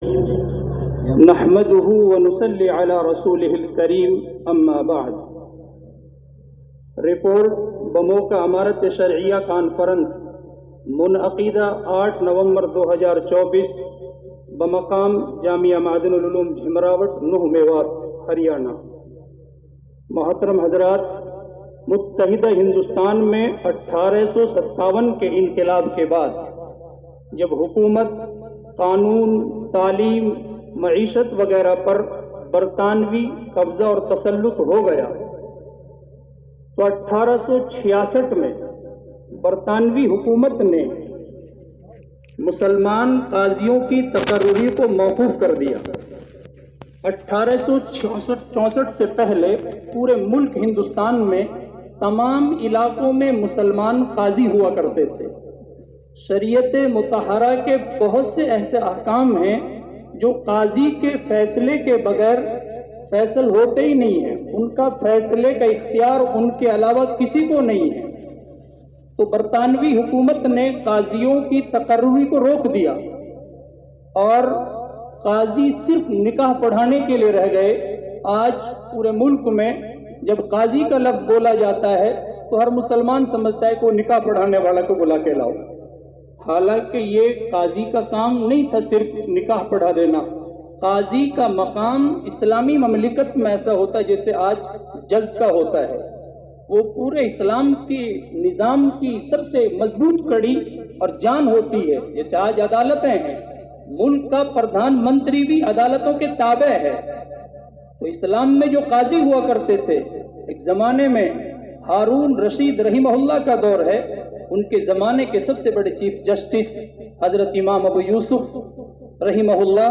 نحمده ونصلي على رسوله الكريم اما بعد. رپورٹ بموقع امارت شرعیہ کانفرنس منعقدہ 8 نومبر 2024 بمقام جامعہ معدن العلوم جھمراوٹ 9 میوات ہریانہ. محترم حضرات، متحدہ ہندوستان میں 1857 کے انقلاب کے بعد جب حکومت، قانون، تعلیم، معیشت وغیرہ پر برطانوی قبضہ اور تسلط ہو گیا تو 1866 میں برطانوی حکومت نے مسلمان قاضیوں کی تقرری کو موقوف کر دیا. 1864 سے پہلے پورے ملک ہندوستان میں تمام علاقوں میں مسلمان قاضی ہوا کرتے تھے. شریعت مطہرہ کے بہت سے ایسے احکام ہیں جو قاضی کے فیصلے کے بغیر فیصل ہوتے ہی نہیں ہیں، ان کا فیصلے کا اختیار ان کے علاوہ کسی کو نہیں ہے. تو برطانوی حکومت نے قاضیوں کی تقرری کو روک دیا اور قاضی صرف نکاح پڑھانے کے لیے رہ گئے. آج پورے ملک میں جب قاضی کا لفظ بولا جاتا ہے تو ہر مسلمان سمجھتا ہے کہ وہ نکاح پڑھانے والا کو بلا کے لاؤ، حالانکہ یہ قاضی کا کام نہیں تھا صرف نکاح پڑھا دینا. قاضی کا مقام اسلامی مملکت میں ایسا ہوتا ہے جیسے آج جج کا ہوتا ہے. وہ پورے اسلام کے نظام کی سب سے مضبوط کڑی اور جان ہوتی ہے. جیسے آج عدالتیں ہیں، ملک کا پردھان منتری بھی عدالتوں کے تابع ہے. تو اسلام میں جو قاضی ہوا کرتے تھے، ایک زمانے میں ہارون رشید رحمہ اللہ کا دور ہے، ان کے زمانے کے سب سے بڑے چیف جسٹس حضرت امام ابو یوسف رحمہ اللہ،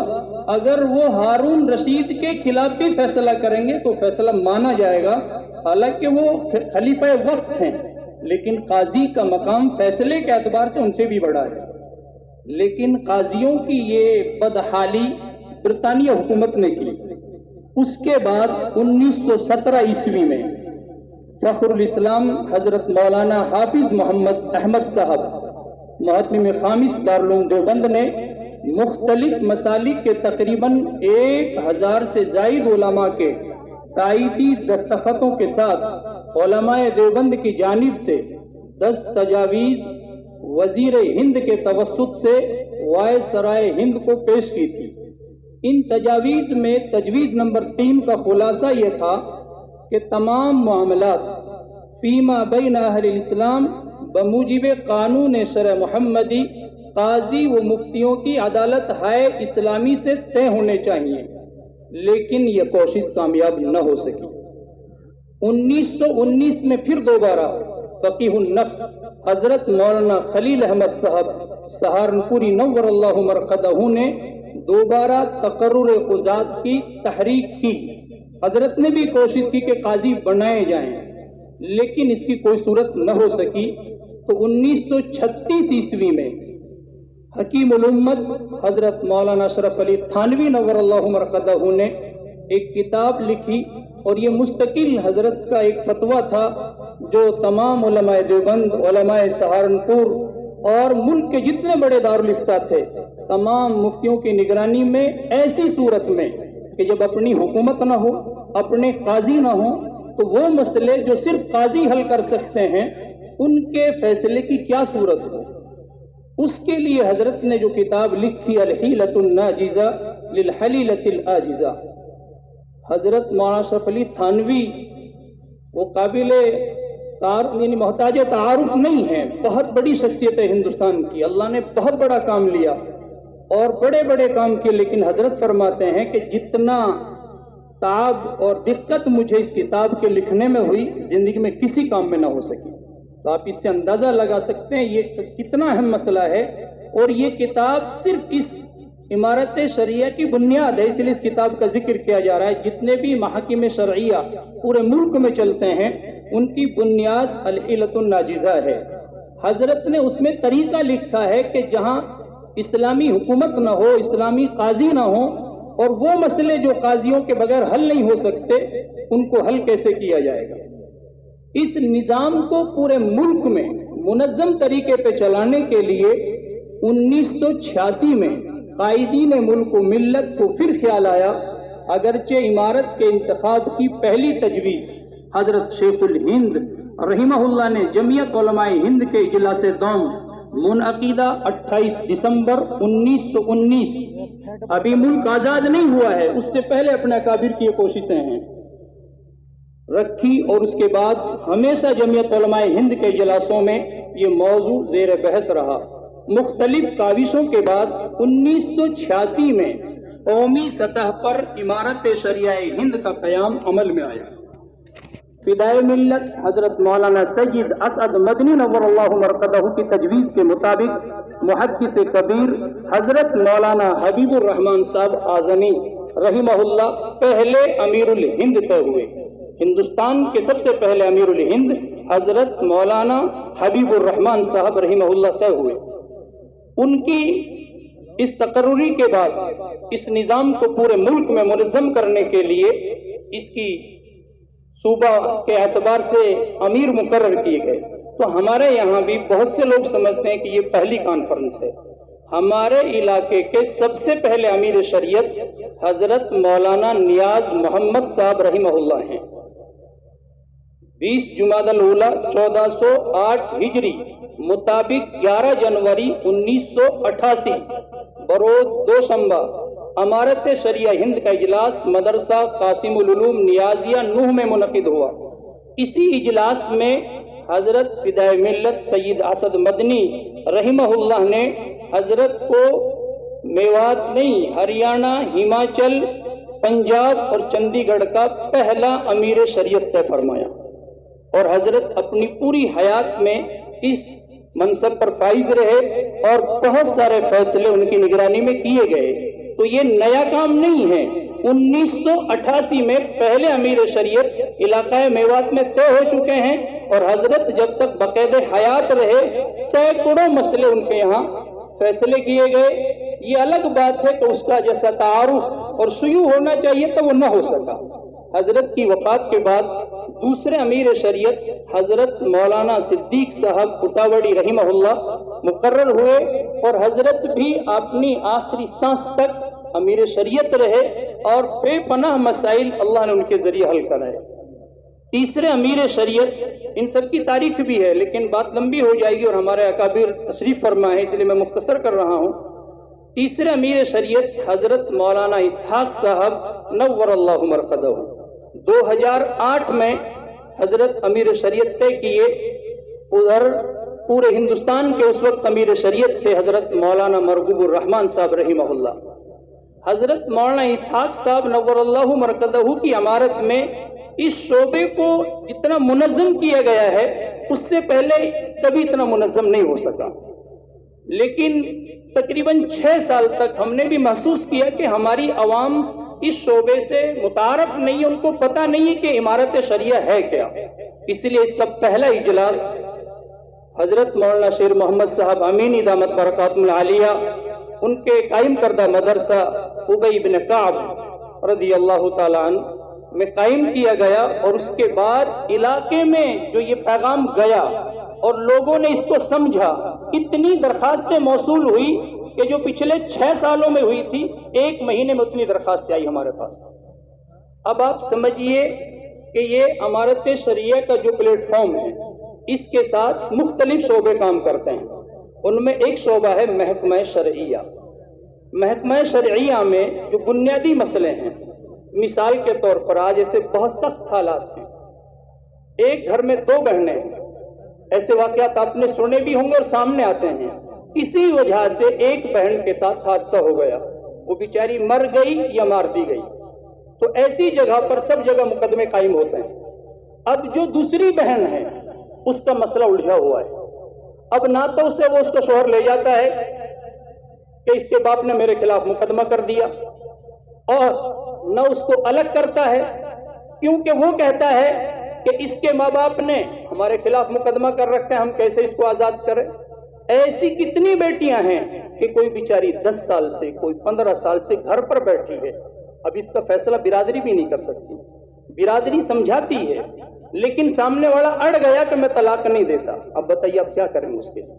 اگر وہ ہارون رشید کے خلاف بھی فیصلہ کریں گے تو فیصلہ مانا جائے گا، حالانکہ وہ خلیفہ وقت ہیں، لیکن قاضی کا مقام فیصلے کے اعتبار سے ان سے بھی بڑا ہے. لیکن قاضیوں کی یہ بدحالی برطانیہ حکومت نے کی. اس کے بعد 1917 عیسوی میں فخر الاسلام حضرت مولانا حافظ محمد احمد صاحب محتمم خامس دارالعلوم دیوبند نے مختلف مسالک کے تقریباً 1000 سے زائد علماء کے تائیدی دستخطوں کے ساتھ علماء دیوبند کی جانب سے 10 تجاویز وزیر ہند کے توسط سے وائسرائے ہند کو پیش کی تھی. ان تجاویز میں تجویز نمبر 3 کا خلاصہ یہ تھا کہ تمام معاملات فیما بین اہل الاسلام بموجب قانون شرع محمدی قاضی و مفتیوں کی عدالت ہائے اسلامی سے طے ہونے چاہیے، لیکن یہ کوشش کامیاب نہ ہو سکی. 1919 میں پھر دوبارہ فقیہ النفس حضرت مولانا خلیل احمد صاحب سہارنپوری نور اللہ مرقدہ نے دوبارہ تقرر قضات کی تحریک کی. حضرت نے بھی کوشش کی کہ قاضی بنائے جائیں، لیکن اس کی کوئی صورت نہ ہو سکی. تو 1936 عیسوی میں حکیم الامت حضرت مولانا اشرف علی تھانوی نور اللہ مرقدہ نے ایک کتاب لکھی، اور یہ مستقل حضرت کا ایک فتویٰ تھا جو تمام علماء دیوبند، علماء سہارنپور اور ملک کے جتنے بڑے دارالافتاء تھے تمام مفتیوں کی نگرانی میں ایسی صورت میں کہ جب اپنی حکومت نہ ہو، اپنے قاضی نہ ہو، تو وہ مسئلے جو صرف قاضی حل کر سکتے ہیں ان کے فیصلے کی کیا صورت ہو. اس کے لیے حضرت نے جو کتاب لکھی الحیلۃ الناجزہ للحلیلۃ العاجزہ. حضرت مولانا اشرف علی تھانوی وہ قابل یعنی محتاج تعارف نہیں ہے، بہت بڑی شخصیت ہے ہندوستان کی، اللہ نے بہت بڑا کام لیا اور بڑے بڑے کام کیے، لیکن حضرت فرماتے ہیں کہ جتنا تعب اور دقت مجھے اس کتاب کے لکھنے میں ہوئی زندگی میں کسی کام میں نہ ہو سکی. تو آپ اس سے اندازہ لگا سکتے ہیں یہ کتنا اہم مسئلہ ہے. اور یہ کتاب صرف اس عمارت شرعیہ کی بنیاد ہے، اس لیے اس کتاب کا ذکر کیا جا رہا ہے. جتنے بھی محاکم شرعیہ پورے ملک میں چلتے ہیں ان کی بنیاد الحیلۃ الناجزہ ہے. حضرت نے اس میں طریقہ لکھا ہے کہ جہاں اسلامی حکومت نہ ہو، اسلامی قاضی نہ ہو، اور وہ مسئلے جو قاضیوں کے بغیر حل نہیں ہو سکتے ان کو حل کیسے کیا جائے گا. اس نظام کو پورے ملک میں منظم طریقے پہ چلانے کے لیے 1986 میں قائدین ملک و ملت کو پھر خیال آیا اگرچہ عمارت کے انتخاب کی پہلی تجویز حضرت شیخ الہند رحمہ اللہ نے جمعیت علماء ہند کے اجلاس دوم منعقدہ 28 دسمبر 1919، ابھی ملک آزاد نہیں ہوا ہے، اس سے پہلے اپنے اکابر کی یہ کوششیں ہیں، رکھی، اور اس کے بعد ہمیشہ جمعیت علماء ہند کے اجلاسوں میں یہ موضوع زیر بحث رہا۔ مختلف کاوشوں کے بعد 1986 میں قومی سطح پر عمارت شریعہ ہند کا قیام عمل میں آیا۔ فدائے ملت حضرت مولانا سید اسعد مدنی نور اللہ مرقدہ کی تجویز کے مطابق محدث کبیر حضرت مولانا حبیب الرحمن صاحب اعظمی رحمہ اللہ پہلے امیر الہند طے ہوئے۔ ہندوستان کے سب سے پہلے امیر الہند حضرت مولانا حبیب الرحمن صاحب رحمہ اللہ طے ہوئے۔ ان کی اس تقرری کے بعد اس نظام کو پورے ملک میں منظم کرنے کے لیے اس کی صوبہ کے اعتبار سے امیر مقرر کیے گئے۔ تو ہمارے یہاں بھی بہت سے لوگ سمجھتے ہیں کہ یہ پہلی کانفرنس ہے۔ ہمارے علاقے کے سب سے پہلے امیر شریعت حضرت مولانا نیاز محمد صاحب رحمہ اللہ ہیں۔ 20 جمادی الاولیٰ 1408 ہجری مطابق 11 جنوری 1988 بروز دوشنبہ امارت شریعہ ہند کا اجلاس مدرسہ قاسم العلوم نیازیہ نوح میں منعقد ہوا۔ اسی اجلاس میں حضرت فدائے ملت سید اسعد مدنی رحمہ اللہ نے حضرت کو میوات نہیں، ہریانہ، ہماچل، پنجاب اور چندی گڑھ کا پہلا امیر شریعت طے فرمایا، اور حضرت اپنی پوری حیات میں اس منصب پر فائز رہے اور بہت سارے فیصلے ان کی نگرانی میں کیے گئے۔ تو یہ نیا کام نہیں ہے، 1988 میں پہلے امیر شریعت علاقہ میوات میں طے ہو چکے ہیں، اور حضرت جب تک بقید حیات رہے سینکڑوں مسئلے ان کے یہاں فیصلے کیے گئے۔ یہ الگ بات ہے کہ اس کا جیسا تعارف اور شیوع ہونا چاہیے تھا وہ نہ ہو سکا۔ حضرت کی وفات کے بعد دوسرے امیر شریعت حضرت مولانا صدیق صاحب کٹاوڑی رحمہ اللہ مقرر ہوئے، اور حضرت بھی اپنی آخری سانس تک امیر شریعت رہے اور بے پناہ مسائل اللہ نے ان کے ذریعے حل کرائے۔ تیسرے امیر شریعت، ان سب کی تعریف بھی ہے لیکن بات لمبی ہو جائے گی اور ہمارے اکابر تشریف فرما ہے، اس لیے میں مختصر کر رہا ہوں۔ تیسرے امیر شریعت حضرت مولانا اسحاق صاحب نور اللہ مرقدہ 2008 میں حضرت امیر شریعت طے کیے۔ ادھر پورے ہندوستان کے اس وقت امیر شریعت تھے حضرت مولانا مرغوب الرحمن صاحب رحمہ اللہ۔ حضرت مولانا اسحاق صاحب نور اللہ مرقدہ کی عمارت میں اس شعبے کو جتنا منظم کیا گیا ہے اس سے پہلے کبھی اتنا منظم نہیں ہو سکا، لیکن تقریباً 6 سال تک ہم نے بھی محسوس کیا کہ ہماری عوام اس شعبے سے متعارف نہیں ہے، ان کو پتہ نہیں ہے کہ عمارت شریعہ ہے کیا۔ اس لیے اس کا پہلا اجلاس حضرت مولانا شیر محمد صاحب امینی دامت برکاتہم العالیہ ان کے قائم کردہ مدرسہ ابی بن کعب رضی اللہ تعالیٰ عنہ میں قائم کیا گیا، اور اس کے بعد علاقے میں جو یہ پیغام گیا اور لوگوں نے اس کو سمجھا، اتنی درخواستیں موصول ہوئی کہ جو پچھلے 6 سالوں میں ہوئی تھی 1 مہینے میں اتنی درخواستیں آئی ہمارے پاس۔ اب آپ سمجھیے کہ یہ عمارت شریعہ کا جو پلیٹ فارم ہے اس کے ساتھ مختلف شعبے کام کرتے ہیں۔ ان میں ایک شعبہ ہے محکمہ شرعیہ۔ محکمہ شرعیہ میں جو بنیادی مسئلے ہیں، مثال کے طور پر آج ایسے بہت سخت حالات ہیں، ایک گھر میں 2 بہنیں ہیں، ایسے واقعات آپ نے سنے بھی ہوں گے اور سامنے آتے ہیں، کسی وجہ سے ایک بہن کے ساتھ حادثہ ہو گیا، وہ بیچاری مر گئی یا مار دی گئی، تو ایسی جگہ پر سب جگہ مقدمے قائم ہوتے ہیں۔ اب جو دوسری بہن ہے اس کا مسئلہ الجھا ہوا ہے، اب نہ تو اسے وہ اس کا شوہر لے جاتا ہے کہ اس کے باپ نے میرے خلاف مقدمہ کر دیا، اور نہ اس کو الگ کرتا ہے کیونکہ وہ کہتا ہے کہ اس کے ماں باپ نے ہمارے خلاف مقدمہ کر رکھا ہے، ہم کیسے اس کو آزاد کریں۔ ایسی کتنی بیٹیاں ہیں کہ کوئی بیچاری 10 سال سے، کوئی 15 سال سے گھر پر بیٹھی ہے، اب اس کا فیصلہ برادری بھی نہیں کر سکتی، برادری سمجھاتی ہے لیکن سامنے والا اڑ گیا کہ میں طلاق نہیں دیتا، اب بتائیے آپ کیا کریں اس کے لیے۔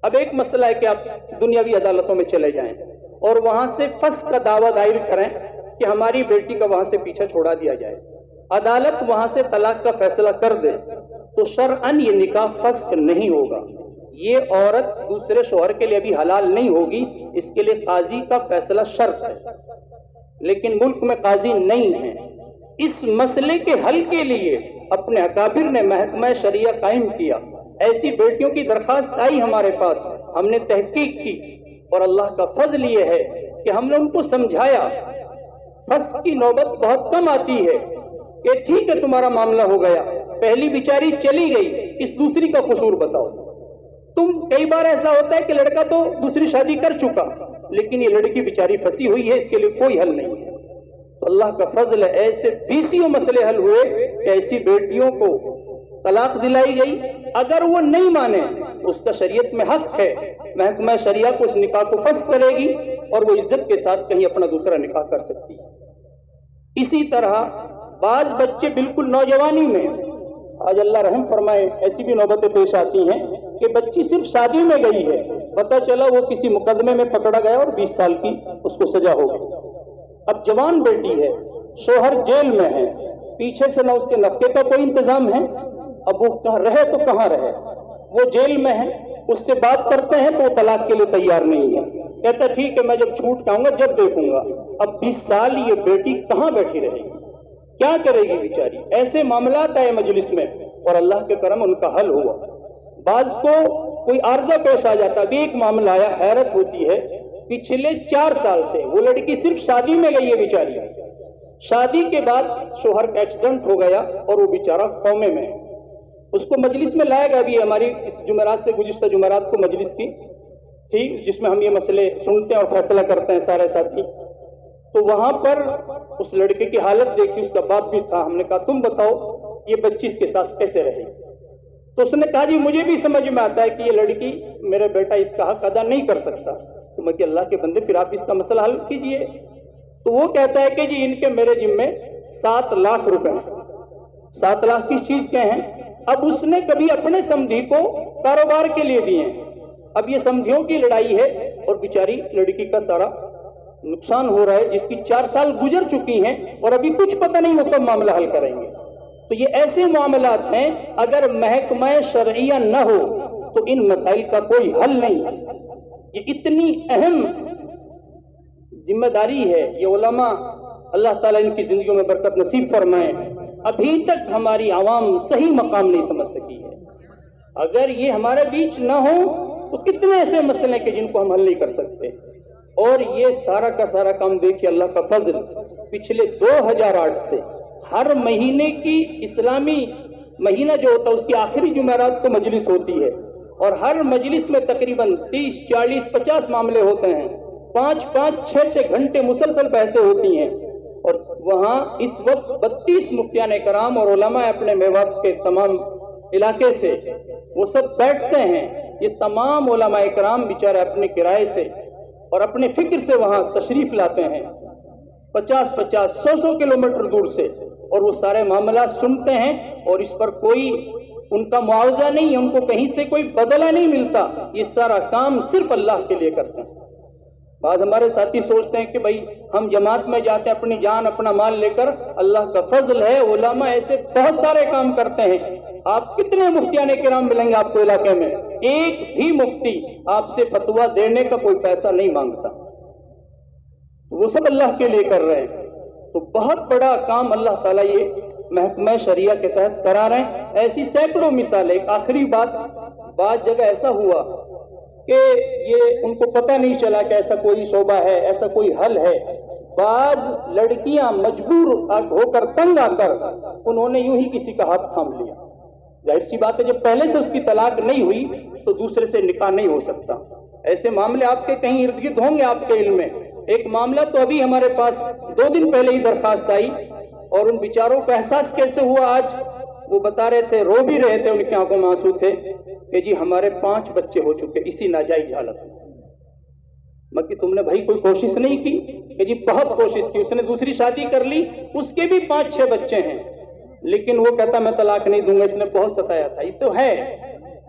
اب ایک مسئلہ ہے کہ آپ دنیاوی عدالتوں میں چلے جائیں اور وہاں سے فسخ کا دعویٰ دائر کریں کہ ہماری بیٹی کا وہاں سے پیچھا چھوڑا دیا جائے، عدالت وہاں سے طلاق کا فیصلہ کر دے، تو شرعاً یہ نکاح فسخ نہیں ہوگا، یہ عورت دوسرے شوہر کے لیے ابھی حلال نہیں ہوگی، اس کے لیے قاضی کا فیصلہ شرط ہے، لیکن ملک میں قاضی نہیں ہے۔ اس مسئلے کے حل کے لیے اپنے اکابر نے محکمہ شریعہ قائم کیا، ایسی بیٹیوں کی درخواست آئی ہمارے پاس، ہم نے تحقیق کی، اور اللہ کا فضل یہ ہے کہ ہم نے ان کو سمجھایا فسخ کی نوبت بہت کم آتی ہے کہ ٹھیک ہے تمہارا معاملہ ہو گیا، پہلی بیچاری چلی گئی، اس دوسری کا قصور بتاؤ۔ تم کئی بار ایسا ہوتا ہے کہ لڑکا تو دوسری شادی کر چکا لیکن یہ لڑکی بیچاری پھنسی ہوئی ہے، اس کے لیے کوئی حل نہیں ہے۔ تو اللہ کا فضل ہے ایسے بیسیوں مسئلے حل ہوئے کہ ایسی بیٹیوں کو طلاق دلائی گئی، اگر وہ نہیں مانے اس کا شریعت میں حق ہے، محکمہ شریعہ کو اس نکاح کو فسخ کرے گی اور وہ عزت کے ساتھ کہیں اپنا دوسرا نکاح کر سکتی ہے۔ اسی طرح بعض بچے بالکل نوجوانی میں، آج اللہ رحم فرمائے، ایسی بھی نوبتیں پیش آتی ہیں کہ بچی صرف شادی میں گئی ہے، پتہ چلا وہ کسی مقدمے میں پکڑا گیا اور 20 سال کی اس کو سزا ہو گئی۔ اب جوان بیٹی ہے، شوہر جیل میں ہے، پیچھے سے نہ اس کے نفقے کا کوئی انتظام ہے، اب وہ کہاں رہے تو کہاں رہے، وہ جیل میں ہے، اس سے بات کرتے ہیں تو وہ طلاق کے لیے تیار نہیں ہے، کہتا ٹھیک ہے میں جب چھوٹ آؤں گا جب دیکھوں گا۔ اب 20 سال یہ بیٹی کہاں بیٹھی رہے گی، کیا کرے گی بیچاری؟ ایسے معاملات آئے مجلس میں اور اللہ کے کرم ان کا حل ہوا۔ بعض کو کوئی عارضہ پیش آ جاتا، ابھی ایک معاملہ آیا، حیرت ہوتی ہے، پچھلے 4 سال سے وہ لڑکی صرف شادی میں گئی ہے بیچاری، شادی کے بعد شوہر کا ایکسیڈنٹ ہو گیا اور وہ بیچارہ کومے میں ہے، اس کو مجلس میں لایا گیا۔ بھی ہماری اس جمعرات سے گزشتہ جمعرات کو مجلس کی تھی جس میں ہم یہ مسئلے سنتے ہیں اور فیصلہ کرتے ہیں سارے ساتھی، تو وہاں پر اس لڑکے کی حالت دیکھی، اس کا باپ بھی تھا، ہم نے کہا تم بتاؤ یہ بچی اس کے ساتھ کیسے رہے؟ تو اس نے کہا جی مجھے بھی سمجھ میں آتا ہے کہ یہ لڑکی میرے بیٹا اس کا حق ادا نہیں کر سکتا، تو میں کہ اللہ کے بندے پھر آپ اس کا مسئلہ حل کیجئے۔ تو وہ کہتا ہے کہ جی ان کے میرے ذمے 7 لاکھ روپے ہیں۔ 7 لاکھ کس چیز کے ہیں؟ اب اس نے کبھی اپنے سمدھی کو کاروبار کے لیے دیے ہیں، اب یہ سمدھیوں کی لڑائی ہے اور بیچاری لڑکی کا سارا نقصان ہو رہا ہے، جس کی 4 سال گزر چکی ہیں اور ابھی کچھ پتہ نہیں وہ کب معاملہ حل کریں گے۔ تو یہ ایسے معاملات ہیں اگر محکمہ شرعیہ نہ ہو تو ان مسائل کا کوئی حل نہیں ہے۔ یہ اتنی اہم ذمہ داری ہے، یہ علماء اللہ تعالیٰ ان کی زندگیوں میں برکت نصیب فرمائے، ابھی تک ہماری عوام صحیح مقام نہیں سمجھ سکی ہے۔ اگر یہ ہمارے بیچ نہ ہو تو کتنے ایسے مسئلے کہ جن کو ہم حل نہیں کر سکتے۔ اور یہ سارا کا سارا کام دیکھیے اللہ کا فضل، پچھلے 2008 سے ہر مہینے کی اسلامی مہینہ جو ہوتا ہے اس کی آخری جمعرات کو مجلس ہوتی ہے، اور ہر مجلس میں تقریباً 30 40 50 معاملے ہوتے ہیں، 5 6 گھنٹے مسلسل بحثیں ہوتی ہیں، اور وہاں اس وقت 32 مفتیان کرام اور علماء اپنے میوات کے تمام علاقے سے وہ سب بیٹھتے ہیں۔ یہ تمام علماء کرام بیچارے اپنے کرائے سے اور اپنے فکر سے وہاں تشریف لاتے ہیں، 50 100 کلومیٹر دور سے، اور وہ سارے معاملات سنتے ہیں، اور اس پر کوئی ان کا معاوضہ نہیں ہے، ان کو کہیں سے کوئی بدلہ نہیں ملتا، یہ سارا کام صرف اللہ کے لیے کرتے ہیں۔ بعض ہمارے ساتھی سوچتے ہیں کہ بھائی ہم جماعت میں جاتے ہیں اپنی جان اپنا مال لے کر، اللہ کا فضل ہے علماء ایسے بہت سارے کام کرتے ہیں۔ آپ کتنے مفتیان کرام ملیں گے آپ کو علاقے میں، ایک بھی مفتی آپ سے فتویٰ دینے کا کوئی پیسہ نہیں مانگتا، وہ سب اللہ کے لیے کر رہے ہیں۔ تو بہت بڑا کام اللہ تعالیٰ یہ محکمہ شریعہ کے تحت کرا رہے ہیں۔ ایسی سینکڑوں مثالیں۔ ایک آخری بات، بعض جگہ ایسا ہوا کہ یہ ان کو پتہ نہیں چلا کہ ایسا کوئی شعبہ ہے، ایسا کوئی حل ہے، بعض لڑکیاں مجبور ہو کر تنگ آ کر انہوں نے یوں ہی کسی کا ہاتھ تھام لیا۔ ظاہر سی بات ہے جب پہلے سے اس کی طلاق نہیں ہوئی تو دوسرے سے نکاح نہیں ہو سکتا۔ ایسے معاملے آپ کے کہیں ارد گرد ہوں گے آپ کے علم میں۔ ایک معاملہ تو ابھی ہمارے پاس 2 دن پہلے ہی درخواست آئی، اور ان بیچاروں کو احساس کیسے ہوا آج وہ بتا رہے تھے، رو بھی رہے تھے، ان کی آنکھوں میں آنسو تھے کہ جی ہمارے 5 بچے ہو چکے اسی ناجائز حالت میں۔ مگر تم نے بھائی کوئی کوشش نہیں کی؟ کہ جی بہت کوشش کی، اس نے دوسری شادی کر لی، اس کے بھی 5-6 بچے ہیں، لیکن وہ کہتا میں طلاق نہیں دوں گا، اس نے بہت ستایا تھا۔ اس تو ہے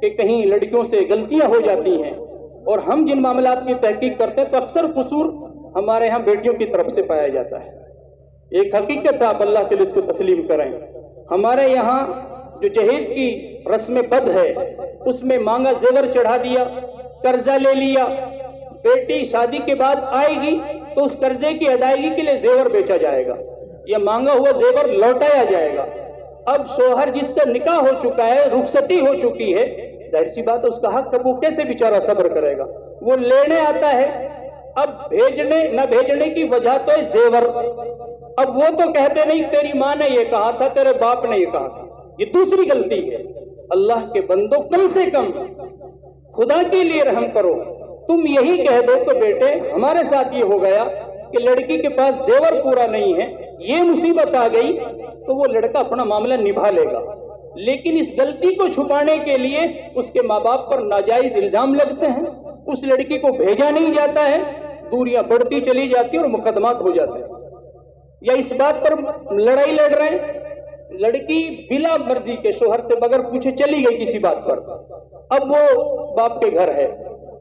کہ کہیں لڑکیوں سے غلطیاں ہو جاتی ہیں، اور ہم جن معاملات کی تحقیق کرتے ہیں تو اکثر قصور ہمارے ہاں بیٹیوں کی طرف سے پایا جاتا ہے. ایک حقیقت آپ اللہ کے لیے اس کو تسلیم کریں. ہمارے یہاں جو جہیز کی رسم بد ہے اس میں مانگا زیور چڑھا دیا, قرضہ لے لیا, بیٹی شادی کے بعد آئے گی تو اس قرضے کی ادائیگی کے لیے زیور بیچا جائے گا یا مانگا ہوا زیور لوٹایا جائے گا. اب شوہر جس کا نکاح ہو چکا ہے, رخصتی ہو چکی ہے, ظاہر سی بات ہے اس کا حق ہے, وہ کیسے بیچارہ صبر کرے گا؟ وہ لینے آتا ہے. اب بھیجنے نہ بھیجنے کی وجہ تو ہے زیور. اب وہ تو کہتے نہیں تیری ماں نے یہ کہا تھا, تیرے باپ نے یہ کہا تھا. یہ دوسری غلطی ہے. اللہ کے بندوں, کم سے کم خدا کے لیے رحم کرو. تم یہی کہہ دو کہ بیٹے ہمارے ساتھ یہ ہو گیا کہ لڑکی کے پاس زیور پورا نہیں ہے, یہ مصیبت آ گئی, تو وہ لڑکا اپنا معاملہ نبھا لے گا. لیکن اس غلطی کو چھپانے کے لیے اس کے ماں باپ پر ناجائز الزام لگتے ہیں, اس لڑکی کو بھیجا نہیں جاتا ہے, دوریاں بڑھتی چلی جاتی ہیں اور مقدمات ہو جاتے ہیں. یا اس بات پر لڑائی لڑ رہے ہیں, لڑکی بلا مرضی کے شوہر سے بغیر پوچھے چلی گئی کسی بات پر, اب وہ باپ کے گھر ہے,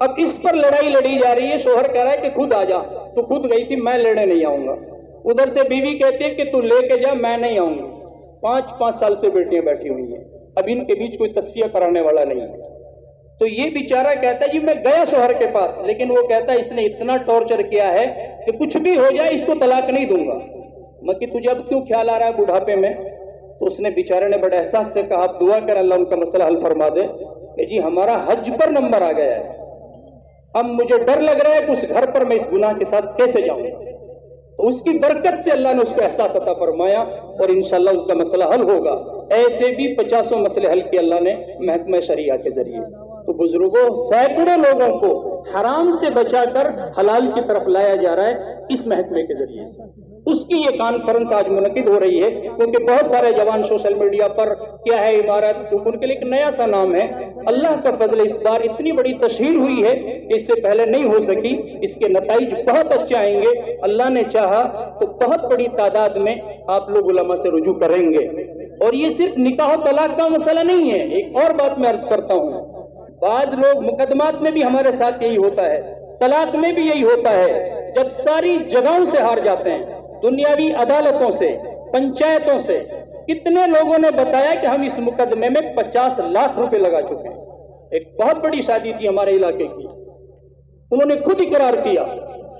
اب اس پر لڑائی لڑی جا رہی ہے. شوہر کہہ رہا ہے کہ خود آ جا, تو خود گئی تھی, میں لینے نہیں آؤں گا. ادھر سے بیوی کہتی ہے کہ تو لے کے جا, میں نہیں آؤں گی. 5 سال سے بیٹیاں بیٹھی ہوئی ہیں, اب ان کے بیچ کوئی تصفیہ کرانے والا نہیں ہے. تو یہ بیچارہ کہتا ہے جی میں گیا شوہر کے پاس, لیکن وہ کہتا ہے اس نے اتنا ٹارچر کیا ہے کہ کچھ بھی ہو جائے اس کو طلاق نہیں دوں گا. میں کہ تجھے اب کیوں خیال آ رہا ہے بڑھاپے میں؟ تو اس نے بیچارے نے بڑے احساس سے کہا, آپ دعا کر اللہ ان کا مسئلہ حل فرما دے کہ جی ہمارا حج پر نمبر آ گیا ہے, اب مجھے ڈر لگ رہا ہے کہ اس گھر پر میں اس گناہ کے ساتھ کیسے جاؤں. تو اس کی برکت سے اللہ نے اس کو احساس عطا فرمایا اور انشاءاللہ اس کا مسئلہ حل ہوگا. ایسے بھی 50 مسئلے حل کیے اللہ نے محکمہ شریعہ کے ذریعے. تو بزرگوں, سینکڑوں لوگوں کو حرام سے بچا کر حلال کی طرف لایا جا رہا ہے اس محکمے کے ذریعے سے. اس کی یہ کانفرنس آج منعقد ہو رہی ہے کیونکہ بہت سارے جوان سوشل میڈیا پر کیا ہے عمارت, ان کے لیے ایک نیا سا نام ہے. اللہ کا فضل اس بار اتنی بڑی تشہیر ہوئی ہے کہ اس سے پہلے نہیں ہو سکی. اس کے نتائج بہت اچھے آئیں گے. اللہ نے چاہا تو بہت بڑی تعداد میں آپ لوگ علماء سے رجوع کریں گے. اور یہ صرف نکاح و طلاق کا مسئلہ نہیں ہے. ایک اور بات میں عرض کرتا ہوں, بعض لوگ مقدمات میں بھی ہمارے ساتھ یہی ہوتا ہے, طلاق میں بھی یہی ہوتا ہے. جب ساری جگہوں سے ہار جاتے ہیں, دنیاوی عدالتوں سے, پنچایتوں سے, کتنے لوگوں نے بتایا کہ ہم اس مقدمے میں 50 لاکھ روپے لگا چکے ہیں. ایک بہت بڑی شادی تھی ہمارے علاقے کی, انہوں نے خود اقرار کیا,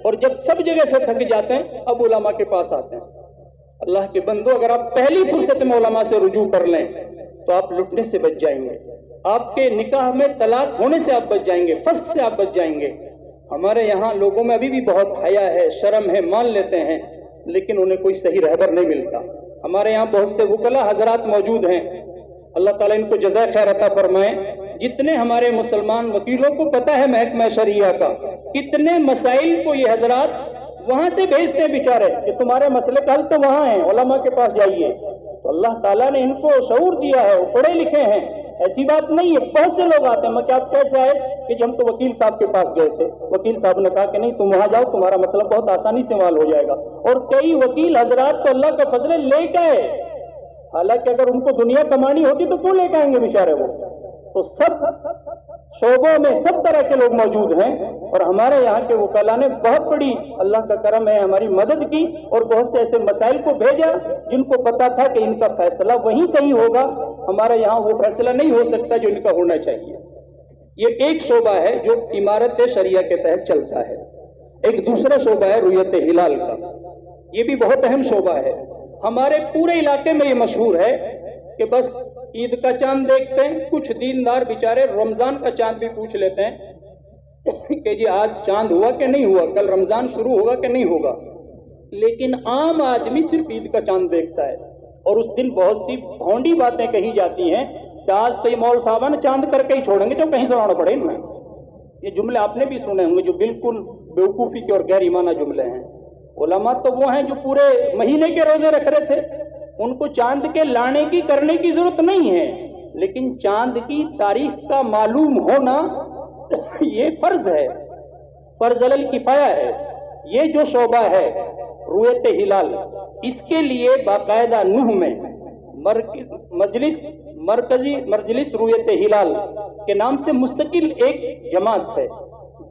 اور جب سب جگہ سے تھک جاتے ہیں اب علماء کے پاس آتے ہیں. اللہ کے بندو, اگر آپ پہلی فرصت میں علماء سے رجوع کر لیں تو آپ لٹنے سے بچ جائیں گے, آپ کے نکاح میں طلاق ہونے سے آپ بچ جائیں گے, فسخ سے آپ بچ جائیں گے. ہمارے یہاں لوگوں میں ابھی بھی بہت حیا ہے, شرم ہے, مان لیتے ہیں, لیکن انہیں کوئی صحیح رہبر نہیں ملتا. ہمارے یہاں بہت سے وکلا حضرات موجود ہیں, اللہ تعالیٰ ان کو جزائے خیر عطا فرمائے. جتنے ہمارے مسلمان وکیلوں کو پتہ ہے محکمہ شریعہ کا, کتنے مسائل کو یہ حضرات وہاں سے بھیجتے ہیں بیچارے کہ تمہارے مسئلے کا حل تو وہاں ہیں, علماء کے پاس جائیے. تو اللہ تعالیٰ نے ان کو شعور دیا ہے, وہ پڑھے لکھے ہیں, ایسی بات نہیں ہے. بہت سے لوگ آتے ہیں, میں کیا آپ کیسے آئے کہ ہم تو وکیل صاحب کے پاس گئے تھے, وکیل صاحب نے کہا کہ نہیں تم وہاں جاؤ, تمہارا مسئلہ بہت آسانی سے حل ہو جائے گا. اور کئی وکیل حضرات تو اللہ کا فضل لے کے آئے, حالانکہ اگر ان کو دنیا کمانی ہوتی تو کیوں لے کے آئیں گے بیچارے وہ. تو سب شعبوں میں سب طرح کے لوگ موجود ہیں, اور ہمارے یہاں کے وکلا نے بہت بڑی اللہ کا کرم ہے ہماری مدد کی, اور بہت سے ایسے مسائل کو بھیجا جن کو پتا تھا کہ ان کا فیصلہ وہیں صحیح ہوگا. ہمارے یہاں وہ فیصلہ نہیں ہو سکتا جو ان کا ہونا چاہیے. یہ ایک شعبہ ہے جو عمارت شریعہ کے تحت چلتا ہے. ایک دوسرا شعبہ ہے رؤیت ہلال کا, یہ بھی بہت اہم شعبہ ہے. ہمارے پورے علاقے میں یہ مشہور ہے کہ بس عید کا چاند دیکھتے ہیں, کچھ دیندار بیچارے رمضان کا چاند بھی پوچھ لیتے ہیں کہ جی آج چاند ہوا کہ نہیں ہوا, کل رمضان شروع ہوگا کہ نہیں ہوگا. لیکن عام آدمی صرف عید کا چاند دیکھتا ہے, اور اس دن بہت سی بھونڈی باتیں کہی جاتی ہیں کہ آج تو یہ مول صاحبان چاند کر کے ہی چھوڑیں گے, جو کہیں سے لانا پڑے ان میں. یہ جملے آپ نے بھی سنے ہوں گے جو بالکل بیوقوفی کے اور غیر ایمانہ جملے ہیں. علماء تو وہ ہیں جو پورے مہینے کے روزے رکھ رہے تھے, ان کو چاند کے لانے کی کرنے کی ضرورت نہیں ہے, لیکن چاند کی تاریخ کا معلوم ہونا یہ فرض ہے, فرض علی الکفایہ ہے. یہ جو شعبہ ہے رؤیت ہلال, اس کے لیے باقاعدہ نوح میں مرکزی مجلس رؤیت ہلال کے نام سے مستقل ایک جماعت ہے